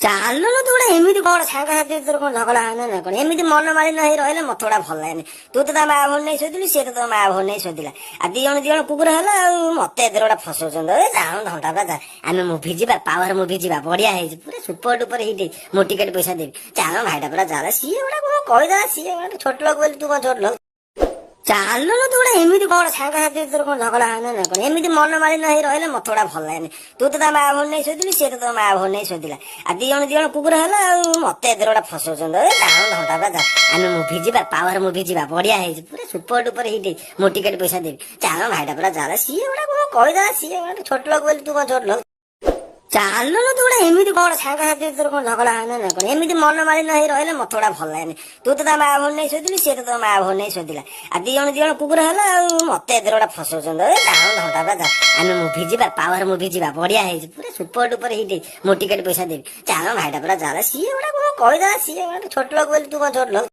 ଚାଲୁନ ତୁ ଗୋଟେ ଏମିତି କଣ ସାଙ୍ଗସାଥି ତୋର କଣ ଝଗଡା ହଉନା ନା କଣ ଏମିତି ମନମାଳିନ ହେଇ ରହିଲେ ମତେ ଗୁଡା ଭଲ ଲାଗେନି। ତୁ ତ ତା ମା ଭଉଣୀ ନେଇ ଶୋଇଥିଲୁ, ସିଏ ତ ତା ମା ଭଉଣୀ ନେଇ ଶୋଇଥିଲା। ଆଉ ଦି ଜଣ କୁକୁର ହେଲା ଆଉ ମତେ ଏଥିରେ ଗୋଟେ ଫସଉଛନ୍ତି। ଯାଉନ ଘଣ୍ଟା ପୁରା ଆମେ ମୁଭି ଯିବା, ପାୱାର ମୁଭି ଯିବା, ବଢିଆ ହେଇଛି ପୁରା ସୁପର ଡୁପର ହିଟ୍। ମୁଁ ଟିକେଟ ପଇସା ଦେବି, ଚାଲ ଭାଇଟା ପୁରା ଚାଲ। ସିଏ ଗୋଟେ କଣ କହିଦେଲା, ସିଏ ଗୋଟେ ଛୋଟ ଲୋକ ବୋଲି ତୁ କଣ ଛୋଟ ଲୋକ। ଚାଲୁନ ତୁ ଗୋଟେ ଏମିତି କଣ ସାଙ୍ଗସାଥି ତୋର କଣ ଝଗଡା ହଉନା ନା କଣ ଏମିତି ମନମାଳିନ ହେଇ ରହିଲେ ମତେ ଗୁଡା ଭଲ ଲାଗେନି। ତୁ ତ ତା ମା ଭଉଣୀ ନେଇ ଶୋଇଥିଲୁ, ସିଏ ତ ତା ମା ଭଉଣୀ ନେଇ ଶୋଇଥିଲା। ଆଉ ଦି ଜଣ କୁକୁର ହେଲା ଆଉ ମତେ ଏଥିରେ ଗୋଟେ ଫସଉଛନ୍ତି। ଯାଉନ ଘଣ୍ଟା ପୁରା ଆମେ ମୁଭି ଯିବା, ପାୱାର ମୁଭି ଯିବା, ବଢିଆ ହେଇଛି ପୁରା ସୁପର ଡୁପର ହିଟ୍। ମୁଁ ଟିକେଟ ପଇସା ଦେବି, ଚାଲ ଭାଇଟା ପୁରା ଚାଲ। ସିଏ ଗୋଟେ କଣ କହିଦେଲା, ସିଏ ଗୋଟେ ଛୋଟ ଲୋକ ବୋଲି ତୁ କଣ ଛୋଟ ଲୋକ। ଚାଲୁନ ତୁ ଗୋଟେ ଏମିତି କଣ ସାଙ୍ଗସାଥି ତୋର କଣ ଝଗଡା ହଉନା ନା କଣ ଏମିତି ମନମାଳିନ ହେଇ ରହିଲେ ମତେ ଗୁଡା ଭଲ ଲାଗେନି। ତୁ ତ ତା ମା ଭଉଣୀ ନେଇ ଶୋଇଥିଲୁ, ସିଏ ତ ତା ମା ଭଉଣୀ ନେଇ ଶୋଇଥିଲା। ଆଉ ଦି ଜଣ କୁକୁର ହେଲା ଆଉ ମତେ ଏଥିରେ ଗୋଟେ ଫସଉଛନ୍ତି। ଯାଉନ ଘଣ୍ଟା ପୁରା ଆମେ ମୁଭି ଯିବା, ପାୱାର ମୁଭି ଯିବା, ବଢିଆ ହେଇଛି ପୁରା ସୁପର ଡୁପର ହିଟ୍। ମୁଁ ଟିକେଟ ପଇସା ଦେବି, ଚାଲ ଭାଇଟା ପୁରା ଚାଲ। ସିଏ ଗୋଟେ କଣ କହିଦେଲା, ସିଏ ଗୋଟେ ଛୋଟ ଲୋକ ବୋଲି ତୁ କଣ ଛୋଟ ଲୋକ।